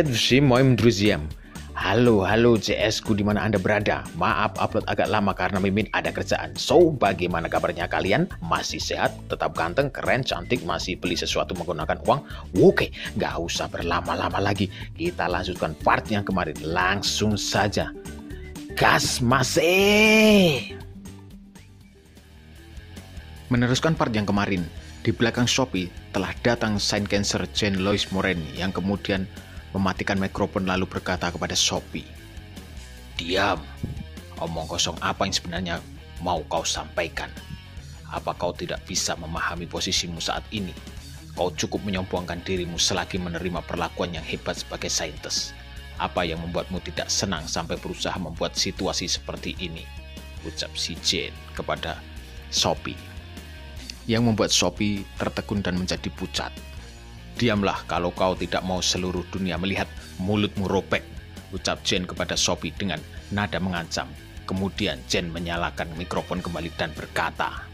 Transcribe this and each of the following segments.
Привет всем моим друзьям. Halo CS ku di mana Anda berada. Maaf upload agak lama karena Mimin ada kerjaan. So, bagaimana kabarnya kalian? Masih sehat? Tetap ganteng, keren, cantik? Masih beli sesuatu menggunakan uang? Oke, nggak usah berlama-lama lagi. Kita lanjutkan part yang kemarin. Langsung saja. Gas masih! Meneruskan part yang kemarin, di belakang Shopee telah datang Saint Cancer Jane Lois Moreni yang kemudian mematikan mikrofon lalu berkata kepada Shopee, "Diam, omong kosong apa yang sebenarnya mau kau sampaikan? Apa kau tidak bisa memahami posisimu saat ini? Kau cukup menyombongkan dirimu selagi menerima perlakuan yang hebat sebagai saintis. Apa yang membuatmu tidak senang sampai berusaha membuat situasi seperti ini?" Ucap si Jane kepada Shopee. Yang membuat Shopee tertegun dan menjadi pucat. "Diamlah kalau kau tidak mau seluruh dunia melihat mulutmu robek," ucap Jane kepada Shopee dengan nada mengancam. Kemudian Jane menyalakan mikrofon kembali dan berkata,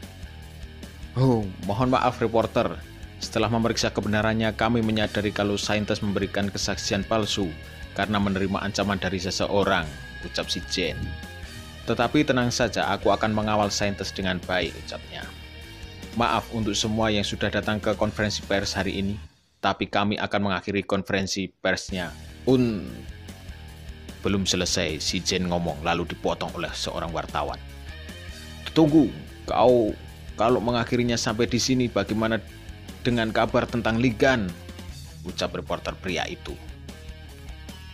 "Oh, mohon maaf reporter. Setelah memeriksa kebenarannya, kami menyadari kalau saintis memberikan kesaksian palsu karena menerima ancaman dari seseorang," ucap si Jane. "Tetapi tenang saja, aku akan mengawal saintis dengan baik," ucapnya. "Maaf untuk semua yang sudah datang ke konferensi pers hari ini, tapi kami akan mengakhiri konferensi persnya." Belum selesai si Jane ngomong lalu dipotong oleh seorang wartawan. "Tunggu, kalau mengakhirinya sampai di sini, bagaimana dengan kabar tentang Ligan?" ucap reporter pria itu.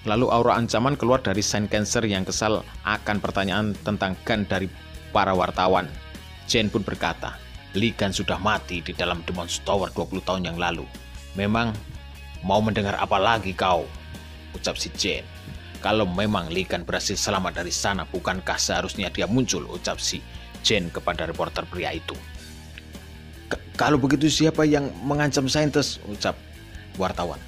Lalu aura ancaman keluar dari Saint Cancer yang kesal akan pertanyaan tentang Gun dari para wartawan. Jane pun berkata, "Ligan sudah mati di dalam Demon's Tower 20 tahun yang lalu. Memang mau mendengar apa lagi kau?" ucap si Jane. "Kalau memang Ligan berhasil selamat dari sana, bukankah seharusnya dia muncul?" ucap si Jane kepada reporter pria itu. "Kalau begitu siapa yang mengancam saintis?" ucap wartawan.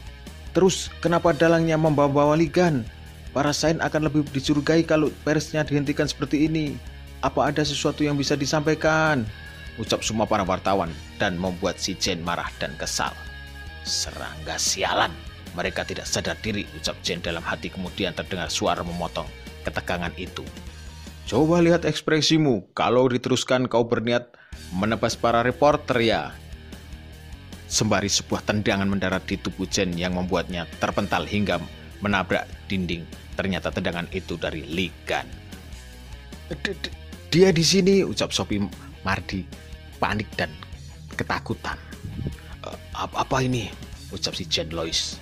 "Terus kenapa dalangnya membawa-bawa Ligan? Para sains akan lebih dicurigai kalau persnya dihentikan seperti ini. Apa ada sesuatu yang bisa disampaikan?" ucap semua para wartawan dan membuat si Jane marah dan kesal. "Serangga sialan, mereka tidak sadar diri," ucap Jane dalam hati. Kemudian terdengar suara memotong ketegangan itu. "Coba lihat ekspresimu, kalau diteruskan kau berniat menebas para reporter ya." Sembari sebuah tendangan mendarat di tubuh Jane yang membuatnya terpental hingga menabrak dinding. Ternyata tendangan itu dari Ligan. "Dia di sini," ucap Shopee Mardi panik dan ketakutan. Apa ini?" ucap si Jane Lois.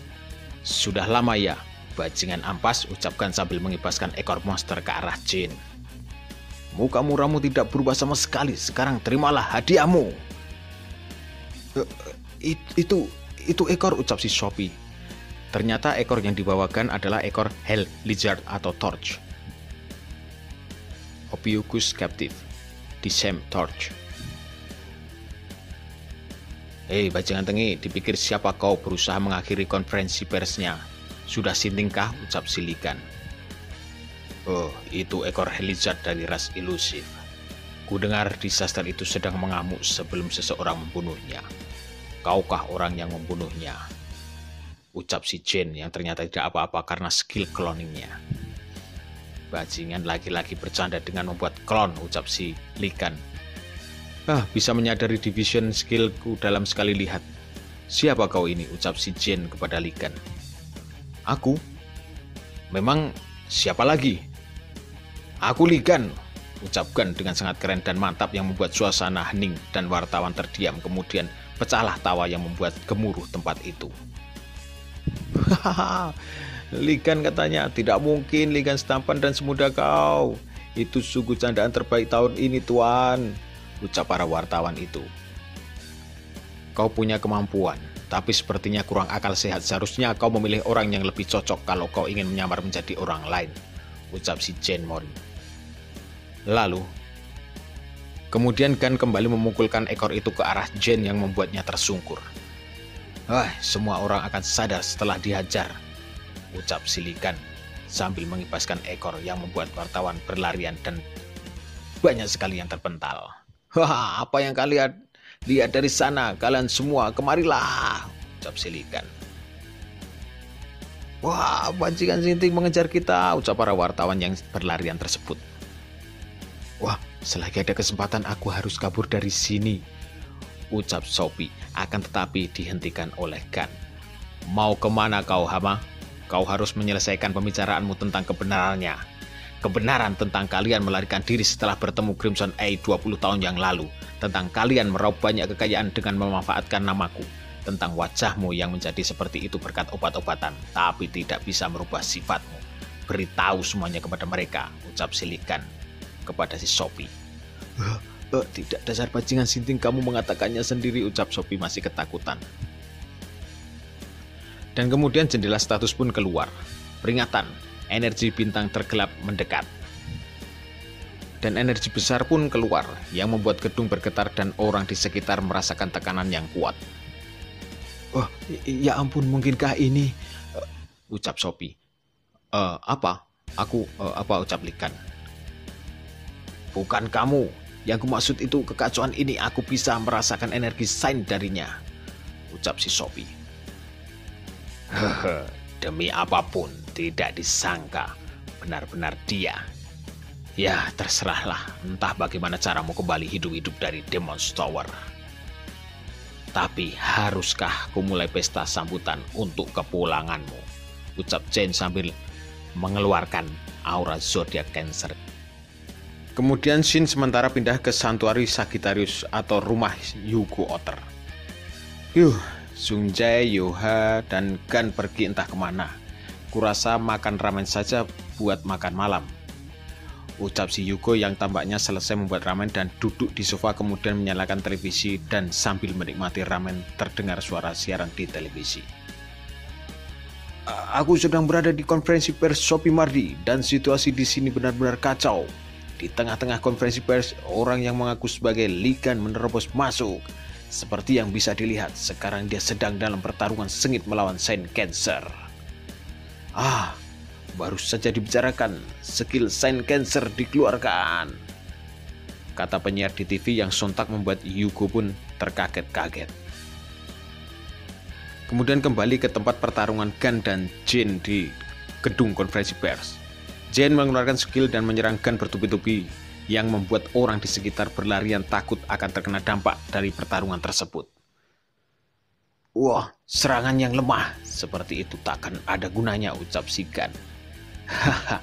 "Sudah lama ya, bajingan ampas," ucapkan sambil mengibaskan ekor monster ke arah Jane. "Muka murahmu tidak berubah sama sekali, sekarang terimalah hadiahmu." Itu ekor," ucap si Shopee. Ternyata ekor yang dibawakan adalah ekor Hell Lizard atau Torch. Ophiuchus captive, the same Torch. "Hei bajingan tengi, dipikir siapa kau berusaha mengakhiri konferensi persnya? Sudah sintingkah?" ucap si Ligan. "Oh, itu ekor Lizard dari ras ilusif. Kudengar disaster itu sedang mengamuk sebelum seseorang membunuhnya. Kaukah orang yang membunuhnya?" ucap si Jane yang ternyata tidak apa-apa karena skill cloningnya. "Bajingan laki-laki bercanda dengan membuat klon," ucap si Ligan. Bisa menyadari division skillku dalam sekali lihat. "Siapa kau ini?" ucap si Jane kepada Ligan. "Aku? Memang siapa lagi?" "Aku Ligan," ucapkan dengan sangat keren dan mantap yang membuat suasana hening dan wartawan terdiam. Kemudian pecahlah tawa yang membuat gemuruh tempat itu. "Hahaha, Ligan," katanya, "tidak mungkin Ligan setampan dan semudah kau. Itu sungguh candaan terbaik tahun ini, Tuan," ucap para wartawan itu. "Kau punya kemampuan, tapi sepertinya kurang akal sehat. Seharusnya kau memilih orang yang lebih cocok kalau kau ingin menyamar menjadi orang lain," ucap si Jane Moreni. Lalu, kemudian Gun kembali memukulkan ekor itu ke arah Jane yang membuatnya tersungkur. "Semua orang akan sadar setelah dihajar," ucap si Ligan sambil mengibaskan ekor yang membuat wartawan berlarian dan banyak sekali yang terpental. Apa yang kalian lihat dari sana? Kalian semua kemarilah," ucap si Ligan. Wah, bajingan Sinting mengejar kita, ucap para wartawan yang berlarian tersebut. Wah, selagi ada kesempatan aku harus kabur dari sini, ucap Sophie, akan tetapi dihentikan oleh Gunn. Mau kemana kau, Hama? Kau harus menyelesaikan pembicaraanmu tentang kebenarannya. Kebenaran tentang kalian melarikan diri setelah bertemu Crimson Eye 20 tahun yang lalu. Tentang kalian meraup banyak kekayaan dengan memanfaatkan namaku. Tentang wajahmu yang menjadi seperti itu berkat obat-obatan, tapi tidak bisa merubah sifatmu. Beritahu semuanya kepada mereka, ucap Silikan kepada si Sophie. Tidak, dasar bajingan Sinting, kamu mengatakannya sendiri, ucap Sophie masih ketakutan. Dan kemudian jendela status pun keluar. Peringatan, energi bintang tergelap mendekat. Dan energi besar pun keluar yang membuat gedung bergetar dan orang di sekitar merasakan tekanan yang kuat. Oh, ya ampun, mungkinkah ini? Ucap Sophie. Apa? Apa ucap Likan? Bukan kamu. Yang kumaksud itu kekacauan ini aku bisa merasakan energi sign darinya. Ucap si Sophie. Demi apapun tidak disangka. Benar-benar dia. Ya, terserahlah. Entah bagaimana caramu kembali hidup-hidup dari Demon's Tower. Tapi haruskah ku mulai pesta sambutan untuk kepulanganmu? Ucap Jane sambil mengeluarkan aura zodiak Cancer. Kemudian Shin sementara pindah ke Santuari Sagittarius atau rumah Yugo Otter. Sung Jae, Yoha, dan Gunn pergi entah kemana. Kurasa makan ramen saja buat makan malam. Ucap si Yugo yang tampaknya selesai membuat ramen dan duduk di sofa kemudian menyalakan televisi dan sambil menikmati ramen terdengar suara siaran di televisi. Aku sedang berada di konferensi pers Sophie Mardi dan situasi di sini benar-benar kacau. Di tengah-tengah konferensi pers, orang yang mengaku sebagai Likan menerobos masuk. Seperti yang bisa dilihat, sekarang dia sedang dalam pertarungan sengit melawan Saint Cancer. Baru saja dibicarakan, skill Saint Cancer dikeluarkan, kata penyiar di TV yang sontak membuat Yugo pun terkaget-kaget. Kemudian kembali ke tempat pertarungan Gunn dan Jane di gedung konferensi pers. Jane mengeluarkan skill dan menyerang Gunn bertubi-tubi yang membuat orang di sekitar berlarian takut akan terkena dampak dari pertarungan tersebut. Wah, serangan yang lemah, seperti itu takkan ada gunanya, ucap si Gunn. Haha,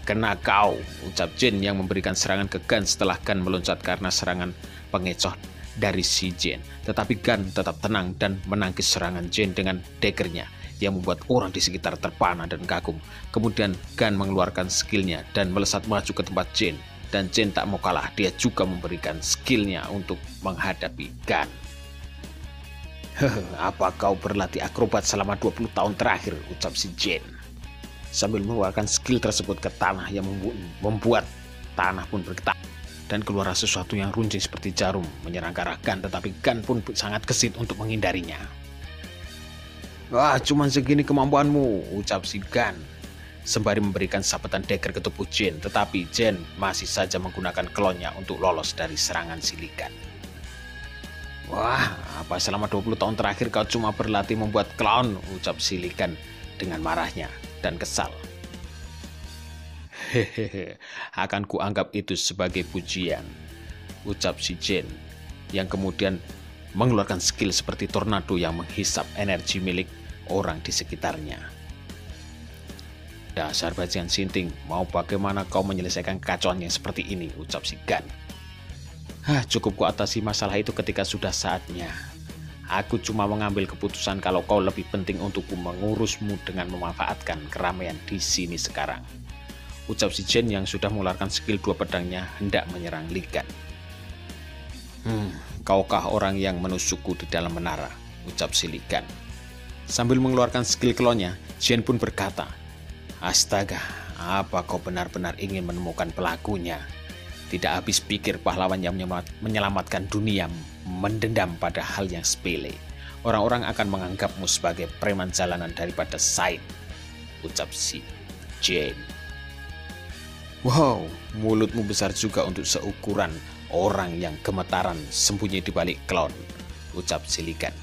kena kau, ucap Jane yang memberikan serangan ke Gunn setelah Gunn meloncat karena serangan pengecoh dari si Jane. Tetapi Gunn tetap tenang dan menangkis serangan Jane dengan daggernya yang membuat orang di sekitar terpana dan kagum. Kemudian Gunn mengeluarkan skillnya dan melesat maju ke tempat Jane. Dan Jane tak mau kalah, dia juga memberikan skillnya untuk menghadapi Gunn. Apa kau berlatih akrobat selama 20 tahun terakhir, ucap si Jane sambil mengeluarkan skill tersebut ke tanah yang membuat tanah pun bergetar dan keluar sesuatu yang runcing seperti jarum menyerang ke arah Gunn, tetapi Gunn pun sangat gesit untuk menghindarinya. Wah, cuman segini kemampuanmu, ucap si Gunn sembari memberikan sabetan dagger ke tubuh Jane, tetapi Jane masih saja menggunakan klonnya untuk lolos dari serangan Silikan. Wah, apa selama 20 tahun terakhir kau cuma berlatih membuat klon, ucap Silikan dengan marahnya dan kesal. Hehehe, akan kuanggap itu sebagai pujian, ucap si Jane yang kemudian mengeluarkan skill seperti tornado yang menghisap energi milik orang di sekitarnya. Dasar bajingan Sinting, mau bagaimana kau menyelesaikan kekacauan yang seperti ini, ucap si Gunn. Cukup ku atasi masalah itu ketika sudah saatnya. Aku cuma mengambil keputusan kalau kau lebih penting untukku mengurusmu dengan memanfaatkan keramaian di sini sekarang, ucap si Jane yang sudah mengeluarkan skill dua pedangnya hendak menyerang Likan. Kaukah orang yang menusukku di dalam menara, ucap si Likan. Sambil mengeluarkan skill klonnya, Jane pun berkata, astaga, apa kau benar-benar ingin menemukan pelakunya? Tidak habis pikir pahlawan yang menyelamatkan dunia mendendam pada hal yang sepele. Orang-orang akan menganggapmu sebagai preman jalanan daripada Said, ucap si Jane. Wow, mulutmu besar juga untuk seukuran orang yang gemetaran sembunyi di balik klon, ucap Silikan.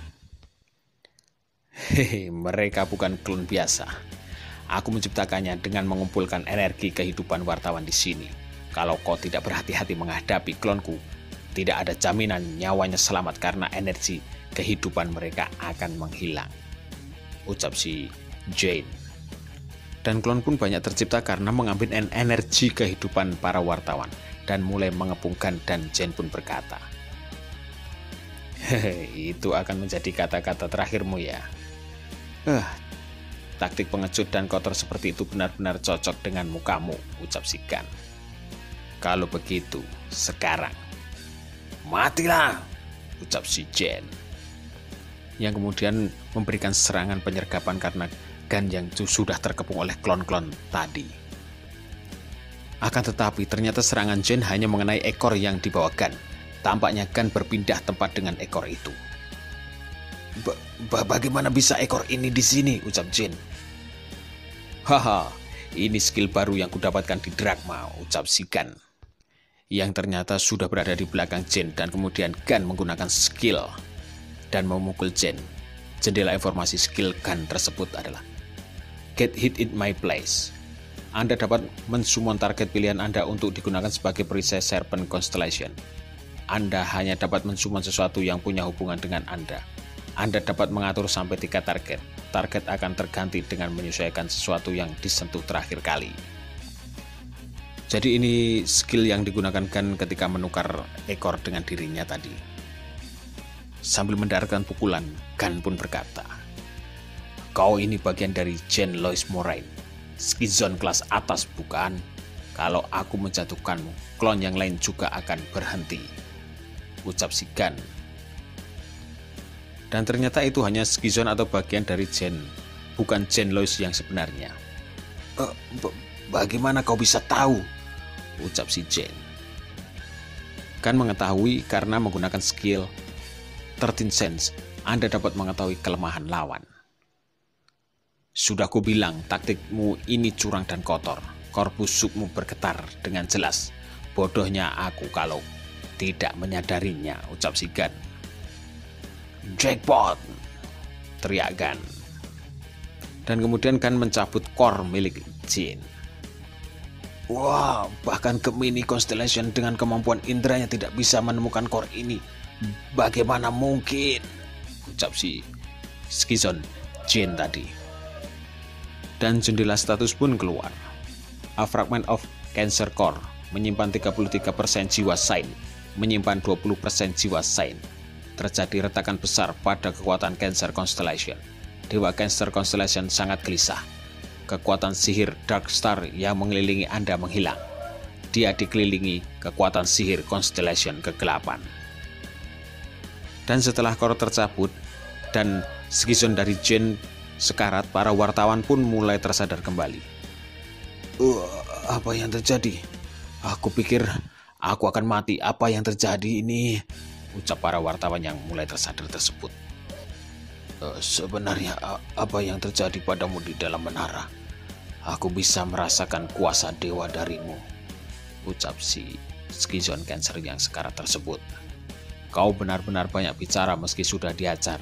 Hehe, mereka bukan klon biasa. Aku menciptakannya dengan mengumpulkan energi kehidupan wartawan di sini. Kalau kau tidak berhati-hati menghadapi klonku, tidak ada jaminan nyawanya selamat karena energi kehidupan mereka akan menghilang, ucap si Jane. Dan klon pun banyak tercipta karena mengambil energi kehidupan para wartawan dan mulai mengepungkan, dan Jane pun berkata, "Hehe, itu akan menjadi kata-kata terakhirmu ya." Taktik pengecut dan kotor seperti itu benar-benar cocok dengan mukamu, ucap si Gunn. Kalau begitu, sekarang matilah, ucap si Jane. Yang kemudian memberikan serangan penyergapan karena Gunn yang sudah terkepung oleh klon-klon tadi. Akan tetapi ternyata serangan Jane hanya mengenai ekor yang dibawa Gunn. Tampaknya Gunn berpindah tempat dengan ekor itu. Bagaimana bisa ekor ini di sini, ucap Jane. Haha, ini skill baru yang kudapatkan di Drachma, ucap si Gunn. Yang ternyata sudah berada di belakang Jane, dan kemudian Gunn menggunakan skill dan memukul Jane. Jendela informasi skill Gunn tersebut adalah Get hit in my place. Anda dapat mensummon target pilihan Anda untuk digunakan sebagai perisai Serpent Constellation. Anda hanya dapat mensummon sesuatu yang punya hubungan dengan Anda. Anda dapat mengatur sampai 3 target. Target akan terganti dengan menyesuaikan sesuatu yang disentuh terakhir kali. Jadi ini skill yang digunakan Gunn ketika menukar ekor dengan dirinya tadi. Sambil mendaratkan pukulan, Gunn pun berkata, "Kau ini bagian dari Jane Lois Moraine, skizon kelas atas bukan? Kalau aku menjatuhkanmu, klon yang lain juga akan berhenti," ucap si Gunn. Dan ternyata itu hanya skizon atau bagian dari Jane, bukan Jane Lois yang sebenarnya. Bagaimana kau bisa tahu?" ucap si Jane. Gunn mengetahui karena menggunakan skill 13 Sense, Anda dapat mengetahui kelemahan lawan. Sudah kubilang taktikmu ini curang dan kotor. Korpus submu bergetar dengan jelas. Bodohnya aku kalau tidak menyadarinya, ucap si Gunn. Jackpot, teriak Gunn. Dan kemudian Gunn mencabut core milik Jane. Wah, bahkan Gemini Constellation dengan kemampuan indranya tidak bisa menemukan core ini. Bagaimana mungkin? Ucap si skizon Jane tadi. Dan jendela status pun keluar. A fragment of Cancer Core menyimpan 33% jiwa Sign, menyimpan 20% jiwa Sign. Terjadi retakan besar pada kekuatan Cancer Constellation. Dewa Cancer Constellation sangat gelisah. Kekuatan sihir Dark Star yang mengelilingi Anda menghilang. Dia dikelilingi kekuatan sihir Constellation kegelapan. Dan setelah core tercabut dan skizon dari Jane sekarat, para wartawan pun mulai tersadar kembali. Apa yang terjadi? Aku pikir aku akan mati. Apa yang terjadi ini? Ucap para wartawan yang mulai tersadar tersebut. Sebenarnya apa yang terjadi padamu di dalam menara? Aku bisa merasakan kuasa dewa darimu, ucap si skizon Cancer yang sekarat tersebut. Kau benar-benar banyak bicara meski sudah diajar.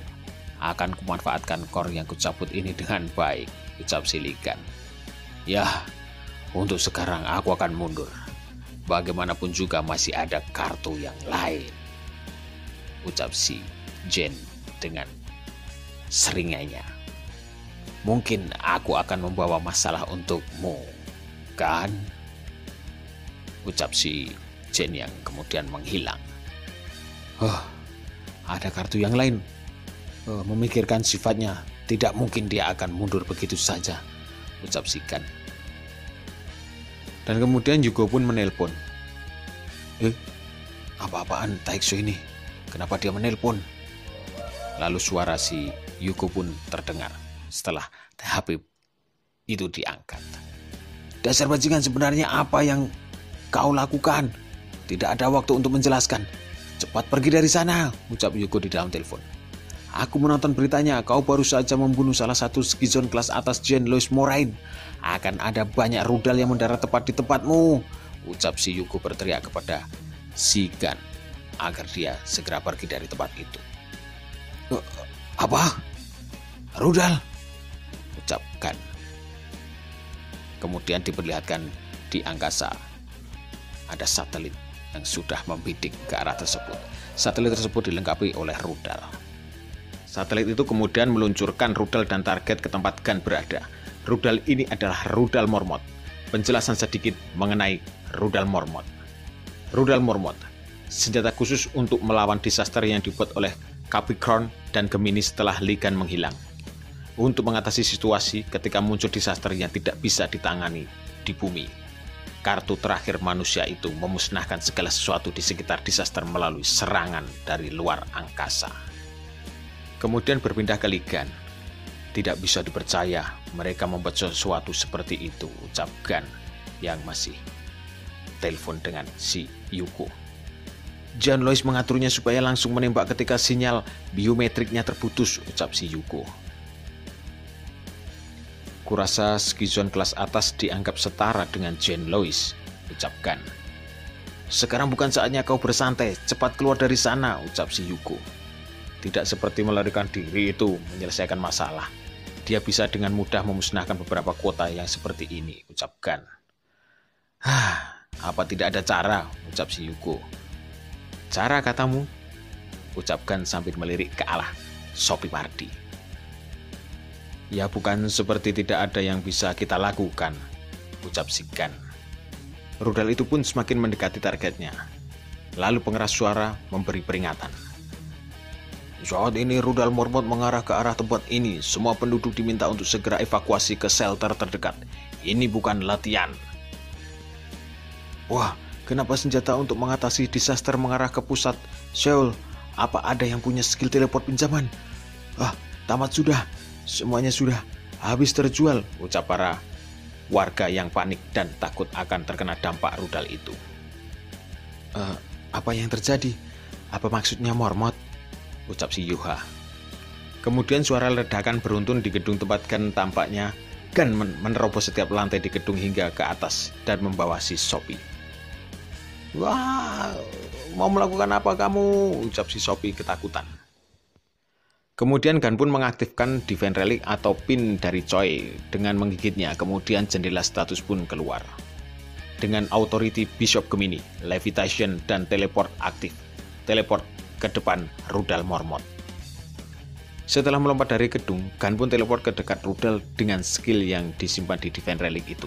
Akan kumanfaatkan core yang kucabut ini dengan baik, ucap si Gunn. Ya, untuk sekarang aku akan mundur. Bagaimanapun juga masih ada kartu yang lain, ucap si Jane dengan seringainya. Mungkin aku akan membawa masalah untukmu, kan? Ucap si Jane yang kemudian menghilang. Ada kartu yang lain. Memikirkan sifatnya, tidak mungkin dia akan mundur begitu saja, ucap si Gunn. Dan kemudian Yugo pun menelpon. Apa-apaan Taixo ini? Kenapa dia menelpon? Lalu suara si Yugo pun terdengar setelah HP itu diangkat. Dasar bajingan, sebenarnya apa yang kau lakukan? Tidak ada waktu untuk menjelaskan. Cepat pergi dari sana, ucap Yugo di dalam telepon. Aku menonton beritanya, kau baru saja membunuh salah satu skizon kelas atas Jane Lois Moraine. Akan ada banyak rudal yang mendarat tepat di tempatmu, ucap si Yugo berteriak kepada si Gunn agar dia segera pergi dari tempat itu. Apa? Rudal? Ucap Gunn. Kemudian diperlihatkan di angkasa ada satelit yang sudah membidik ke arah tersebut. Satelit tersebut dilengkapi oleh rudal. Satelit itu kemudian meluncurkan rudal dan target ke tempat Gunn berada. Rudal ini adalah rudal Mormont. Penjelasan sedikit mengenai rudal Mormont. Rudal Mormont, senjata khusus untuk melawan disaster yang dibuat oleh Capricorn dan Gemini setelah Ligan menghilang. Untuk mengatasi situasi ketika muncul disaster yang tidak bisa ditangani di bumi. Kartu terakhir manusia itu memusnahkan segala sesuatu di sekitar disaster melalui serangan dari luar angkasa. Kemudian berpindah ke Ligan. Tidak bisa dipercaya mereka membuat sesuatu seperti itu, ucap Gunn yang masih telepon dengan si Yuko. John Lois mengaturnya supaya langsung menembak ketika sinyal biometriknya terputus, ucap si Yuko. Kurasa Skizon kelas atas dianggap setara dengan Jane Lois, ucap Gunn. Sekarang bukan saatnya kau bersantai, cepat keluar dari sana, ucap si Yuko. Tidak seperti melarikan diri itu menyelesaikan masalah. Dia bisa dengan mudah memusnahkan beberapa kota yang seperti ini, ucap Gunn. Apa tidak ada cara, ucap si Yuko. Cara katamu, ucap Gunn sambil melirik ke arah Sophie Mardi. Ya bukan seperti tidak ada yang bisa kita lakukan, ucap si Gunn. Rudal itu pun semakin mendekati targetnya. Lalu pengeras suara memberi peringatan. Saat ini rudal Mormont mengarah ke arah tempat ini. Semua penduduk diminta untuk segera evakuasi ke shelter terdekat. Ini bukan latihan. Wah, kenapa senjata untuk mengatasi disaster mengarah ke pusat Seoul? Apa ada yang punya skill teleport pinjaman? Tamat sudah. Semuanya sudah habis terjual, ucap para warga yang panik dan takut akan terkena dampak rudal itu. Apa yang terjadi? Apa maksudnya Mormont? Ucap si Yuha. Kemudian suara ledakan beruntun di gedung tempat Gunn tampaknya. Gunn menerobos setiap lantai di gedung hingga ke atas dan membawa si Sophie. Wah, mau melakukan apa kamu? Ucap si Sophie ketakutan. Kemudian Gunn pun mengaktifkan Divine Relic atau pin dari Choi dengan menggigitnya. Kemudian jendela status pun keluar. Dengan Authority Bishop Gemini, Levitation, dan Teleport aktif. Teleport ke depan rudal Mormont. Setelah melompat dari gedung, Gunn pun teleport ke dekat rudal dengan skill yang disimpan di Divine Relic itu.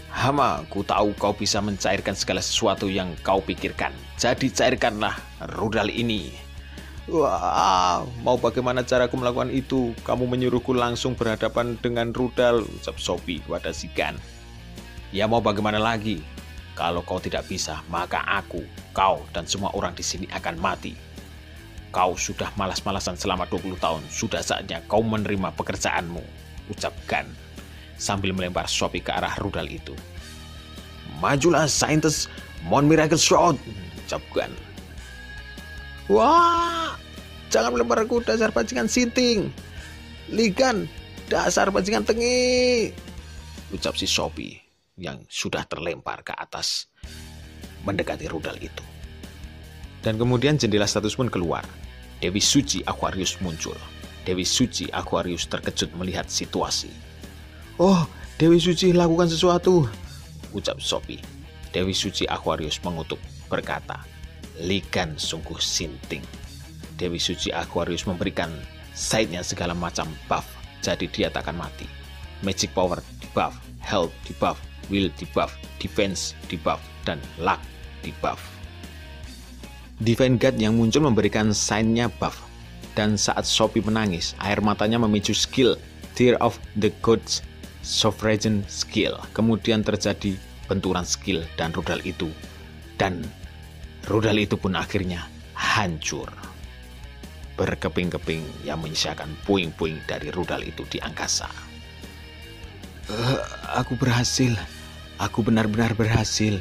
Hama, ku tahu kau bisa mencairkan segala sesuatu yang kau pikirkan. Jadi cairkanlah rudal ini. Wah, mau bagaimana caraku melakukan itu? Kamu menyuruhku langsung berhadapan dengan rudal, ucap Sophie kepada si Gunn. Ya mau bagaimana lagi? Kalau kau tidak bisa, maka aku, kau, dan semua orang di sini akan mati. Kau sudah malas-malasan selama 20 tahun. Sudah saatnya kau menerima pekerjaanmu, ucap Gunn sambil melempar Sophie ke arah rudal itu. Majulah, Scientist Mon Miracle Shot, ucap Gunn. Wah, jangan melemparku, dasar bajingan sinting. Ligan, dasar bajingan tengi, ucap si Sophie yang sudah terlempar ke atas mendekati rudal itu. Dan kemudian jendela status pun keluar. Dewi Suci Aquarius muncul. Dewi Suci Aquarius terkejut melihat situasi. Oh, Dewi Suci lakukan sesuatu, ucap Sophie. Dewi Suci Aquarius mengutuk berkata, Ligan sungguh sinting. Dewi Suci Aquarius memberikan side-nya segala macam buff, jadi dia tak akan mati. Magic power di buff, health di buff, will di buff, defense di buff, dan luck di buff. Divine God yang muncul memberikan sign-nya buff, dan saat Sophie menangis, air matanya memicu skill Tear of the Gods Sovereign skill. Kemudian terjadi benturan skill dan rudal itu, dan rudal itu pun akhirnya hancur. Berkeping-keping yang menyisakan puing-puing dari rudal itu di angkasa. Aku berhasil. Aku benar-benar berhasil,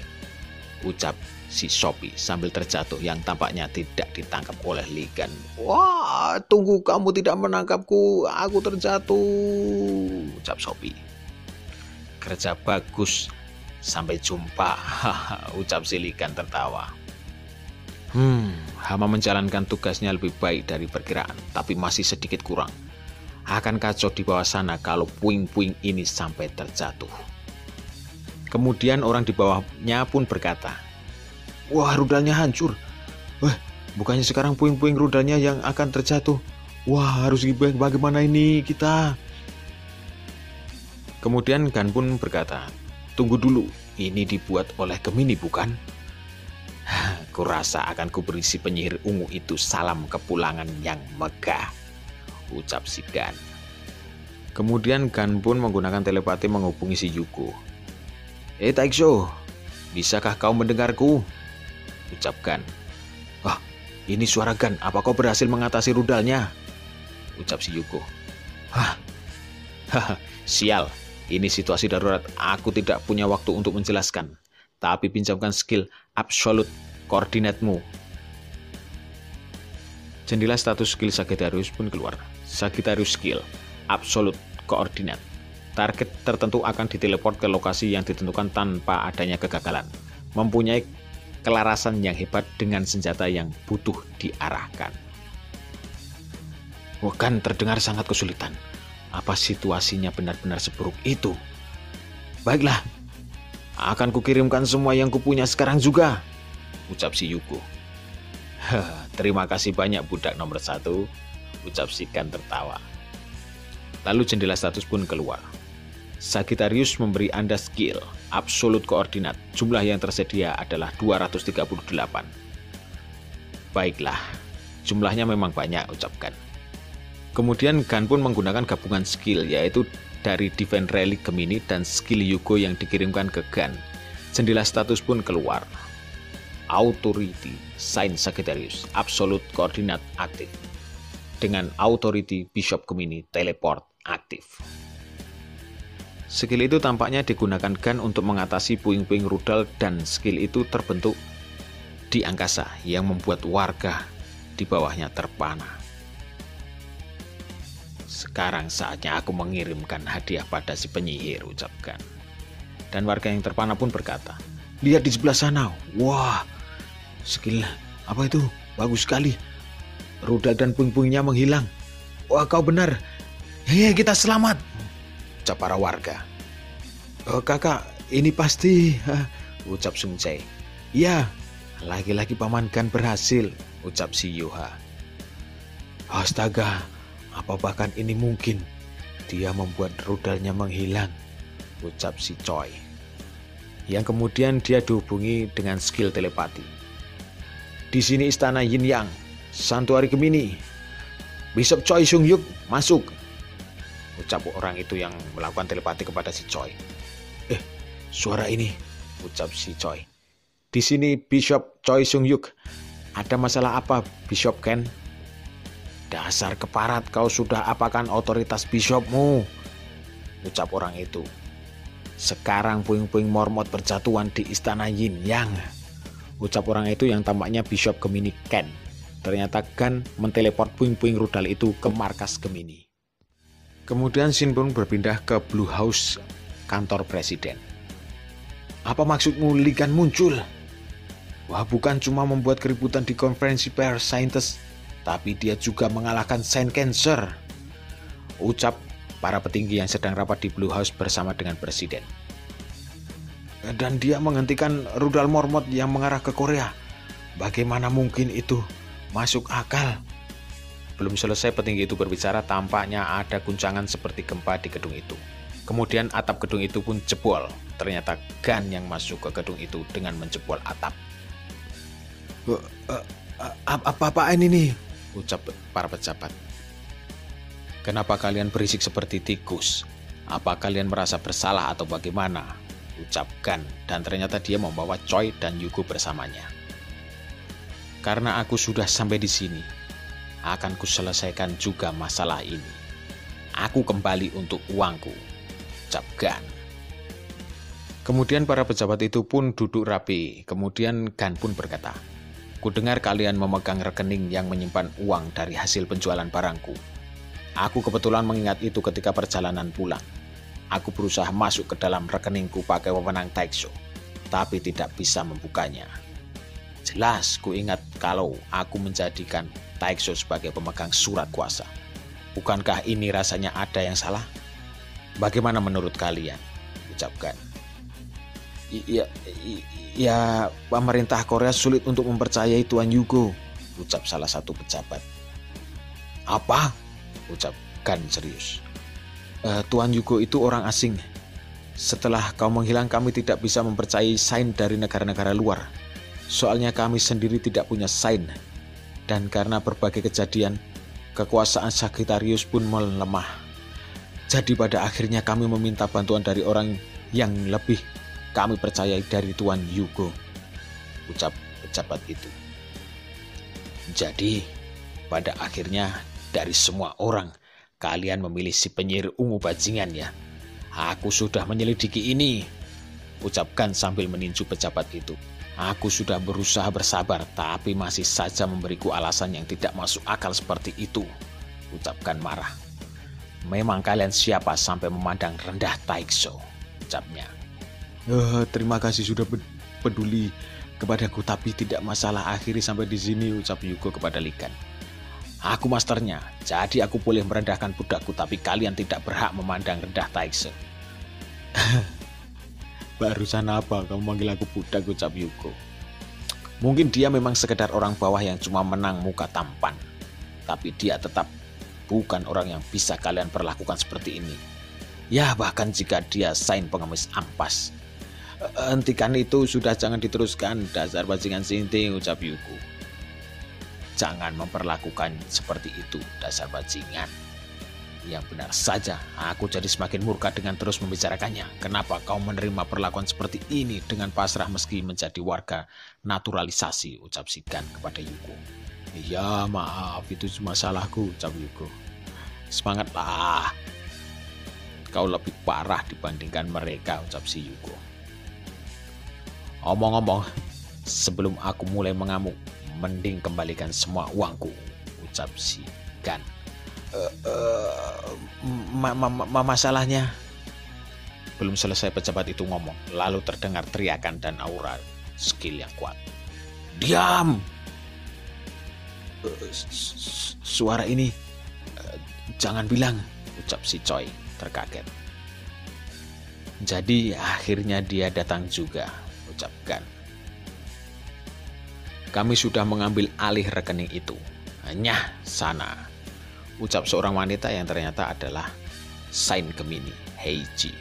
ucap si Sophie sambil terjatuh yang tampaknya tidak ditangkap oleh Ligan. Wah, tunggu, kamu tidak menangkapku. Aku terjatuh, ucap Sophie. Kerja bagus. Sampai jumpa, ucap si Ligan tertawa. Hama menjalankan tugasnya lebih baik dari perkiraan, tapi masih sedikit kurang. Akan kacau di bawah sana kalau puing-puing ini sampai terjatuh. Kemudian orang di bawahnya pun berkata, wah, rudalnya hancur. Wah, bukannya sekarang puing-puing rudalnya yang akan terjatuh. Wah, harus bagaimana ini kita? Kemudian Gan pun berkata, tunggu dulu, ini dibuat oleh Gemini bukan? Kurasa akan kuberi si penyihir ungu itu salam kepulangan yang megah, ucap si Gan. Kemudian Gan pun menggunakan telepati menghubungi si Yuko. Taixo, bisakah kau mendengarku? Ucap Gan. Wah, ini suara Gan, apa kau berhasil mengatasi rudalnya? Ucap si Yuko. Hahaha, sial, ini situasi darurat, aku tidak punya waktu untuk menjelaskan. Tapi pinjamkan skill absolute koordinatmu. Jendela status skill Sagittarius pun keluar. Sagittarius skill absolute koordinat. Target tertentu akan diteleport ke lokasi yang ditentukan tanpa adanya kegagalan. Mempunyai kelarasan yang hebat dengan senjata yang butuh diarahkan. Kan terdengar sangat kesulitan. Apa situasinya benar-benar seburuk itu? Baiklah, akan kukirimkan semua yang kupunya sekarang juga, ucap si Yuko. Terima kasih banyak budak nomor 1, ucap si Gan tertawa. Lalu jendela status pun keluar. Sagittarius memberi Anda skill absolute koordinat. Jumlah yang tersedia adalah 238. Baiklah, jumlahnya memang banyak, ucap Gan. Kemudian Gan pun menggunakan gabungan skill, yaitu dari Divine Relic Gemini dan skill Yuko yang dikirimkan ke Gan. Jendela status pun keluar. Authority Sign Sagittarius Absolute Koordinat aktif. Dengan Authority Bishop Gemini Teleport aktif. Skill itu tampaknya digunakan Gan untuk mengatasi puing-puing rudal, dan skill itu terbentuk di angkasa yang membuat warga di bawahnya terpana. Sekarang saatnya aku mengirimkan hadiah pada si penyihir, ucapkan. Dan warga yang terpana pun berkata, lihat di sebelah sana. Wah, skill apa itu? Bagus sekali. Rudal dan puing-puingnya menghilang. Wah, kau benar. Hei, kita selamat, ucap para warga. Oh, kakak, ini pasti, ucap Sung Jae. Ya, lagi-lagi Paman Gan berhasil, ucap si Yoha. Astaga, apa bahkan ini mungkin? Dia membuat rudalnya menghilang, ucap si Choi. Yang kemudian dia dihubungi dengan skill telepati. Di sini istana Yin Yang, Santuari Gemini. Bishop Choi Sung Yuk masuk, ucap orang itu yang melakukan telepati kepada si Choi. Suara ini, ucap si Choi. Di sini Bishop Choi Sung Yuk. Ada masalah apa, Bishop Ken? Dasar keparat, kau sudah apakan otoritas bishopmu, ucap orang itu. Sekarang puing-puing mormot berjatuhan di istana Yin Yang, ucap orang itu yang tampaknya Bishop Gemini Ken. Ternyata Gan menteleport puing-puing rudal itu ke markas Gemini. Kemudian Shin pun berpindah ke Blue House, kantor presiden. Apa maksudmu Ligan muncul? Wah, bukan cuma membuat keributan di konferensi pers Saintes, tapi dia juga mengalahkan Saint Cancer, ucap para petinggi yang sedang rapat di Blue House bersama dengan presiden. Dan dia menghentikan rudal mormot yang mengarah ke Korea. Bagaimana mungkin itu masuk akal? Belum selesai petinggi itu berbicara, tampaknya ada guncangan seperti gempa di gedung itu. Kemudian atap gedung itu pun jebol. Ternyata Gan yang masuk ke gedung itu dengan menjebol atap. Apa-apaan ini? Ucap para pejabat. Kenapa kalian berisik seperti tikus? Apa kalian merasa bersalah atau bagaimana? Ucap Gan, dan ternyata dia membawa Choi dan Yuko bersamanya. Karena aku sudah sampai di sini, akan kuselesaikan juga masalah ini. Aku kembali untuk uangku, ucap Gan. Kemudian para pejabat itu pun duduk rapi. Kemudian Gan pun berkata, kudengar kalian memegang rekening yang menyimpan uang dari hasil penjualan barangku. Aku kebetulan mengingat itu ketika perjalanan pulang. Aku berusaha masuk ke dalam rekeningku pakai wewenang Taixo, tapi tidak bisa membukanya. Jelas ku ingat kalau aku menjadikan Taixo sebagai pemegang surat kuasa. Bukankah ini rasanya ada yang salah? Bagaimana menurut kalian? Ucapkan. Ya, pemerintah Korea sulit untuk mempercayai Tuan Yugo, ucap salah satu pejabat. Apa? Ucapkan serius. Tuan Yugo itu orang asing. Setelah kau menghilang, kami tidak bisa mempercayai sign dari negara-negara luar. Soalnya kami sendiri tidak punya sign. Dan karena berbagai kejadian, kekuasaan Sagittarius pun melemah. Jadi pada akhirnya kami meminta bantuan dari orang yang lebih kami percayai dari Tuan Yugo, ucap pejabat itu. Jadi pada akhirnya dari semua orang, kalian memilih si penyihir ungu bajingan ya. Aku sudah menyelidiki ini, ucapkan sambil meninju pejabat itu. Aku sudah berusaha bersabar, tapi masih saja memberiku alasan yang tidak masuk akal seperti itu, ucapkan marah. Memang kalian siapa sampai memandang rendah Taixo, ucapnya. Terima kasih sudah peduli kepadaku, tapi tidak masalah, akhiri sampai di sini, ucap Yugo kepada Ligan. Aku masternya, jadi aku boleh merendahkan budakku, tapi kalian tidak berhak memandang rendah Taixo. Barusan apa kamu manggil aku budak, ucap Yugo. Mungkin dia memang sekedar orang bawah yang cuma menang muka tampan, tapi dia tetap bukan orang yang bisa kalian perlakukan seperti ini. Ya, bahkan jika dia sign pengemis ampas. Hentikan itu, sudah, jangan diteruskan, dasar bajingan sinting, ucap Yugo. Jangan memperlakukan seperti itu, dasar bajingan. Yang benar saja, aku jadi semakin murka dengan terus membicarakannya. Kenapa kau menerima perlakuan seperti ini dengan pasrah meski menjadi warga naturalisasi, ucap Shigan kepada Yugo. Ya maaf, itu cuma salahku, ucap Yugo. Semangatlah, kau lebih parah dibandingkan mereka, ucap si Yugo. Omong-omong, sebelum aku mulai mengamuk, mending kembalikan semua uangku, ucap si Gan. Masalahnya? Belum selesai pejabat itu ngomong, lalu terdengar teriakan dan aura skill yang kuat. Diam! Suara ini, jangan bilang, ucap si Choi terkaget. Jadi akhirnya dia datang juga, ucapkan. Kami sudah mengambil alih rekening itu. Hanya sana, ucap seorang wanita yang ternyata adalah Saint Gemini, Heiji.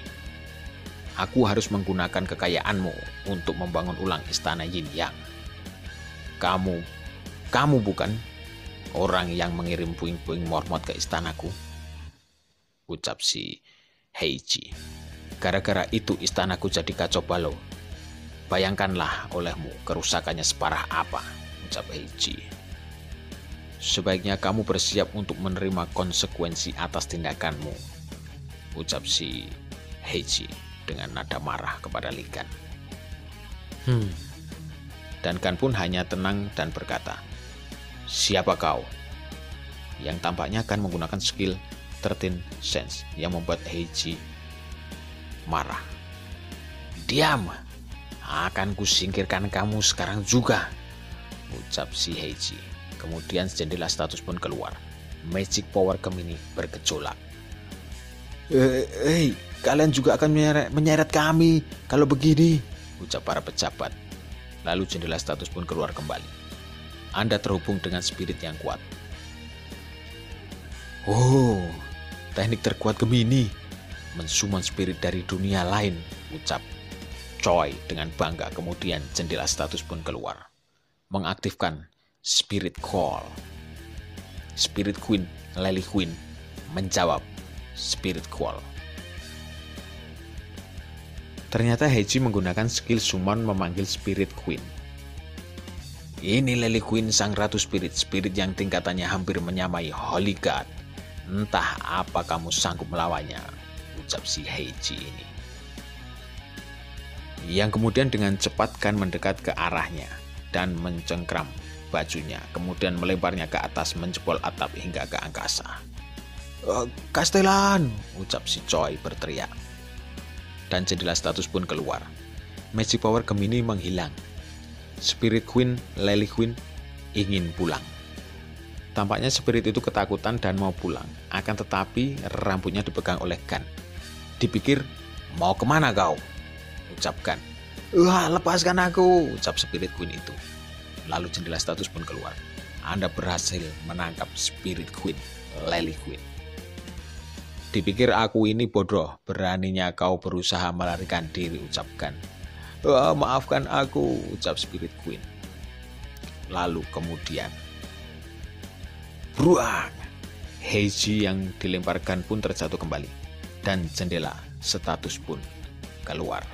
Aku harus menggunakan kekayaanmu untuk membangun ulang istana Yin Yang. Kamu bukan orang yang mengirim puing-puing mormot ke istanaku, ucap si Heiji. Gara-gara itu istanaku jadi kacau balau. Bayangkanlah olehmu kerusakannya separah apa, ucap Heiji. Sebaiknya kamu bersiap untuk menerima konsekuensi atas tindakanmu, ucap si Heiji dengan nada marah kepada Ligan. Dan Gan pun hanya tenang dan berkata, siapa kau? Yang tampaknya akan menggunakan skill 13 Sense yang membuat Heiji marah. Diam, akan kusingkirkan kamu sekarang juga, ucap si Heiji. Kemudian jendela status pun keluar. Magic power Gemini bergejolak. Kalian juga akan menyeret kami kalau begini, ucap para pejabat. Lalu jendela status pun keluar kembali. Anda terhubung dengan spirit yang kuat. Oh, teknik terkuat Gemini. Mensummon spirit dari dunia lain, ucap Choi dengan bangga. Kemudian jendela status pun keluar. Mengaktifkan Spirit Call. Spirit Queen, Lily Queen, menjawab Spirit Call. Ternyata Heiji menggunakan skill summon memanggil Spirit Queen. Ini Lily Queen, sang ratu spirit yang tingkatannya hampir menyamai Holy God. Entah apa kamu sanggup melawannya, ucap si Heiji ini. Yang kemudian dengan cepat kan mendekat ke arahnya dan mencengkram bajunya, kemudian melemparnya ke atas, menjebol atap hingga ke angkasa. Castellan, ucap si Choi berteriak. Dan jendela status pun keluar. Magic power Gemini menghilang. Spirit Queen, Lily Queen ingin pulang. Tampaknya spirit itu ketakutan dan mau pulang. Akan tetapi rambutnya dipegang oleh Gan. Dipikir, mau kemana kau? Ucap Gan. Wah, lepaskan aku, ucap Spirit Queen itu. Lalu jendela status pun keluar. Anda berhasil menangkap Spirit Queen, Lily Queen. Dipikir aku ini bodoh, beraninya kau berusaha melarikan diri, ucap Gan. Wah, maafkan aku, ucap Spirit Queen. Lalu kemudian bruang, Heiji yang dilemparkan pun terjatuh kembali. Dan jendela status pun keluar.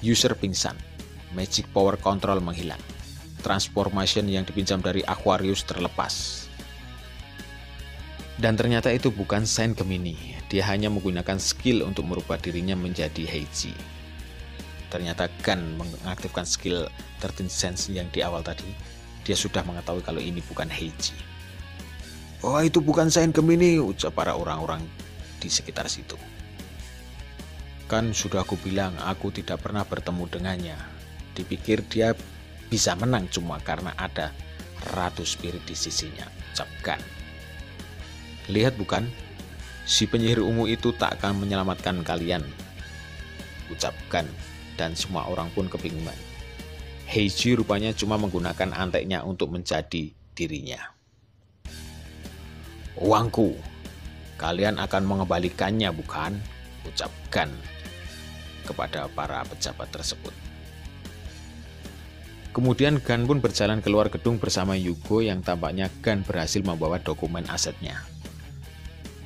User pingsan, magic power control menghilang. Transformation yang dipinjam dari Aquarius terlepas. Dan ternyata itu bukan Saint Gemini. Dia hanya menggunakan skill untuk merubah dirinya menjadi Heiji. Ternyata Gan mengaktifkan skill 13 Sense yang di awal tadi. Dia sudah mengetahui kalau ini bukan Heiji. Oh, itu bukan Saint Gemini, ucap para orang-orang di sekitar situ. Kan sudah aku bilang aku tidak pernah bertemu dengannya. Dipikir dia bisa menang cuma karena ada Ratu Spirit di sisinya, ucap Gan. Lihat bukan, si penyihir ungu itu tak akan menyelamatkan kalian, ucap Gan, dan semua orang pun kebingungan. Heiji rupanya cuma menggunakan anteknya untuk menjadi dirinya. Uangku, kalian akan mengembalikannya bukan? Ucap Gan kepada para pejabat tersebut. Kemudian Gan pun berjalan keluar gedung bersama Yugo yang tampaknya Gan berhasil membawa dokumen asetnya.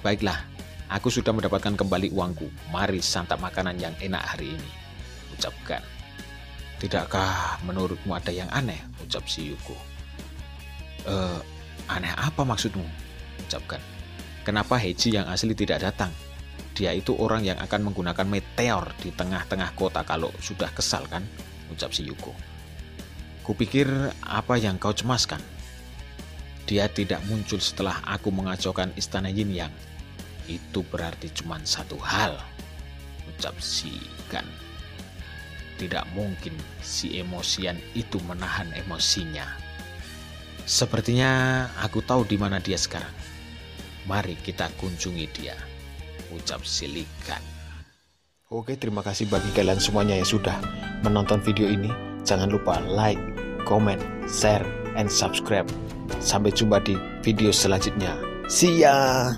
Baiklah, aku sudah mendapatkan kembali uangku. Mari santap makanan yang enak hari ini, ucap Gan. Tidakkah menurutmu ada yang aneh, ucap si Yugo. Aneh apa maksudmu, ucap Gan. Kenapa Heiji yang asli tidak datang? Dia itu orang yang akan menggunakan meteor di tengah-tengah kota kalau sudah kesal kan, ucap si Yugo. Kupikir apa yang kau cemaskan? Dia tidak muncul setelah aku mengacaukan istana Yin Yang. Itu berarti cuma satu hal, ucap si Gan. Tidak mungkin si emosian itu menahan emosinya. Sepertinya aku tahu di mana dia sekarang. Mari kita kunjungi dia, ucap si Gan. Oke, terima kasih bagi kalian semuanya yang sudah menonton video ini. Jangan lupa like, comment, share, and subscribe. Sampai jumpa di video selanjutnya. See ya!